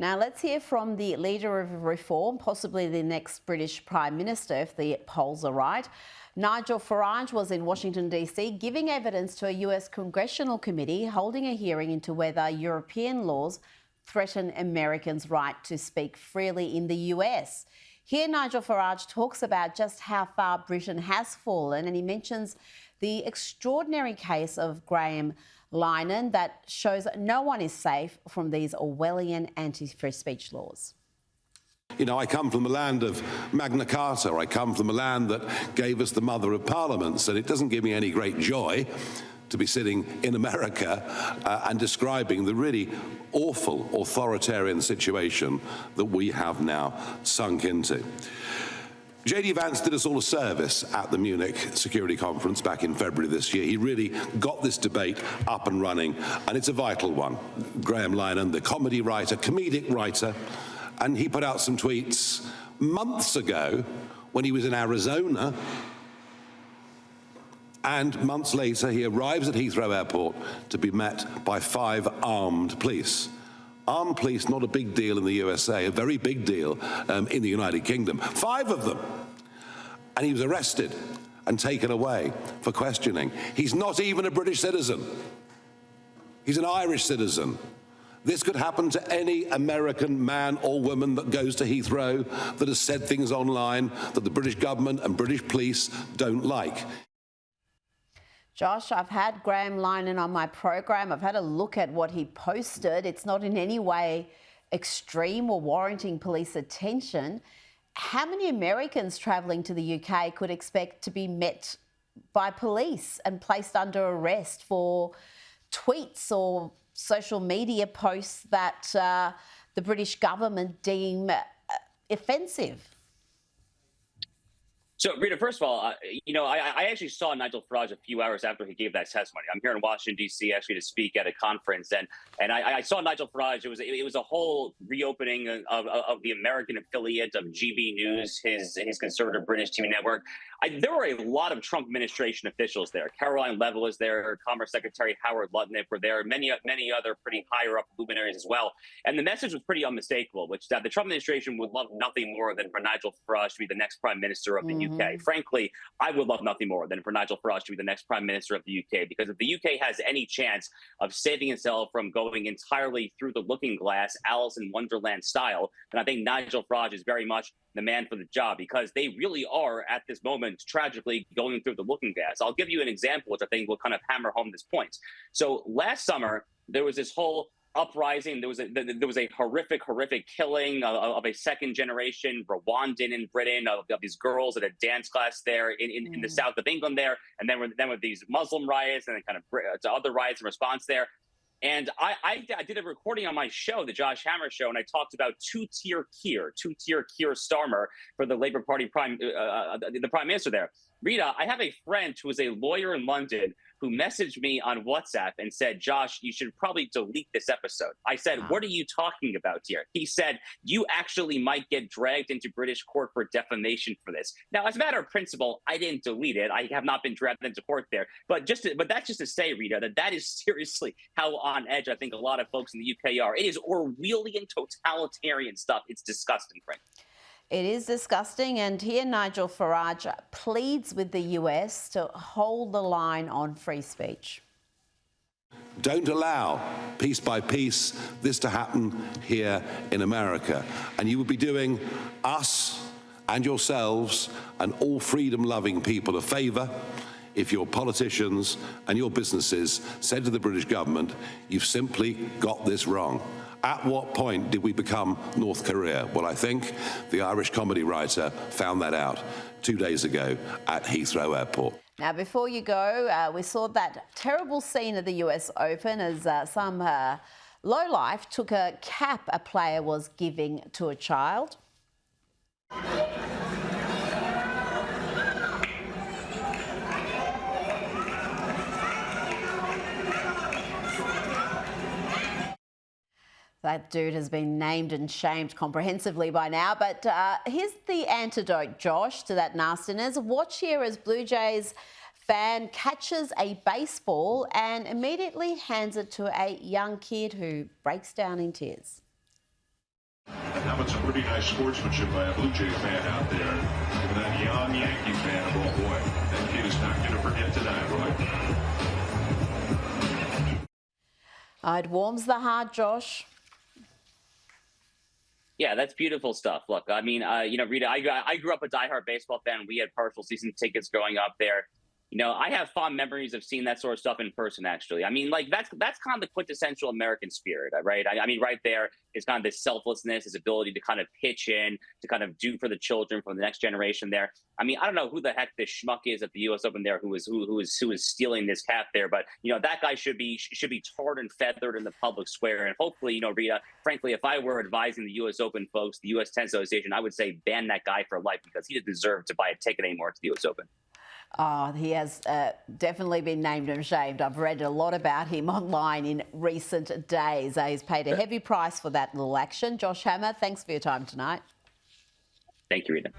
Now let's hear from the leader of Reform, possibly the next British Prime Minister, if the polls are right. Nigel Farage was in Washington, D.C., giving evidence to a US congressional committee holding a hearing into whether European laws threaten Americans' right to speak freely in the US. Here, Nigel Farage talks about just how far Britain has fallen, and he mentions the extraordinary case of Graham Linehan that shows no one is safe from these Orwellian anti-free speech laws. You know, I come from the land of Magna Carta. I come from the land that gave us the mother of parliaments, and it doesn't give me any great joy to be sitting in America and describing the really awful authoritarian situation that we have now sunk into. JD Vance did us all a service at the Munich Security Conference back in February this year. He really got this debate up and running, and it's a vital one. Graham Linehan, the comedic writer, and he put out some tweets months ago when he was in Arizona, and months later he arrives at Heathrow Airport to be met by 5 armed police. Armed police, not a big deal in the USA, a very big deal in the United Kingdom. 5 of them. And he was arrested and taken away for questioning. He's not even a British citizen. He's an Irish citizen. This could happen to any American man or woman that goes to Heathrow that has said things online that the British government and British police don't like. Josh, I've had Graham Linehan on my program. I've had a look at what he posted. It's not in any way extreme or warranting police attention. How many Americans travelling to the UK could expect to be met by police and placed under arrest for tweets or social media posts that the British government deem offensive? So, Rita, first of all, I actually saw Nigel Farage a few hours after he gave that testimony. I'm here in Washington, D.C., actually to speak at a conference, and I saw Nigel Farage. It was a whole reopening of the American affiliate of GB News, his conservative British TV network. There were a lot of Trump administration officials there. Caroline Levitt was there, Commerce Secretary Howard Lutnick were there, many other pretty higher up luminaries as well. And the message was pretty unmistakable, which is that the Trump administration would love nothing more than for Nigel Farage to be the next Prime Minister of the UK. Frankly, I would love nothing more than for Nigel Farage to be the next Prime Minister of the UK, because if the UK has any chance of saving itself from going entirely through the looking glass, Alice in Wonderland style, then I think Nigel Farage is very much the man for the job, because they really are at this moment tragically going through the looking glass. I'll give you an example, which I think will kind of hammer home this point. So last summer, there was this whole uprising. There was a horrific killing of a second generation Rwandan in Britain of these girls at a dance class there in the south of England there, and then with these Muslim riots and then kind of other riots in response there. And I did a recording on my show, the Josh Hammer Show, and I talked about two-tier Keir Starmer for the Labour Party the Prime Minister there. Rita, I have a friend who is a lawyer in London who messaged me on WhatsApp and said, Josh, you should probably delete this episode. I said, What are you talking about here? He said, you actually might get dragged into British court for defamation for this. Now, as a matter of principle, I didn't delete it. I have not been dragged into court there. But that's just to say, Rita, that is seriously how on edge I think a lot of folks in the UK are. It is Orwellian totalitarian stuff. It's disgusting, frankly. It is disgusting, and here Nigel Farage pleads with the US to hold the line on free speech. Don't allow, piece by piece, this to happen here in America. And you would be doing us and yourselves and all freedom-loving people a favour if your politicians and your businesses said to the British government, you've simply got this wrong. At what point did we become North Korea? Well, I think the Irish comedy writer found that out 2 days ago at Heathrow Airport. Now, before you go, we saw that terrible scene at the US Open as some lowlife took a cap a player was giving to a child. That dude has been named and shamed comprehensively by now. But here's the antidote, Josh, to that nastiness. Watch here as Blue Jays fan catches a baseball and immediately hands it to a young kid who breaks down in tears. but some pretty nice sportsmanship by a Blue Jay fan out there. And that young Yankee fan, oh boy, that kid is not going to forget tonight, Roy. It warms the heart, Josh. Yeah, that's beautiful stuff. Look, I mean, Rita, I grew up a diehard baseball fan. We had partial season tickets growing up there. I have fond memories of seeing that sort of stuff in person, actually. I mean, like, that's kind of the quintessential American spirit, right? I mean, right there is kind of this selflessness, this ability to kind of pitch in, to kind of do for the children, for the next generation there. I mean, I don't know who the heck this schmuck is at the U.S. Open there who is stealing this cap there, but, that guy should be tarred and feathered in the public square. And hopefully, Rita, frankly, if I were advising the U.S. Open folks, the U.S. Tennis Association, I would say ban that guy for life because he doesn't deserve to buy a ticket anymore to the U.S. Open. Oh, he has definitely been named and shamed. I've read a lot about him online in recent days. He's paid a heavy price for that little action. Josh Hammer, thanks for your time tonight. Thank you, Rita.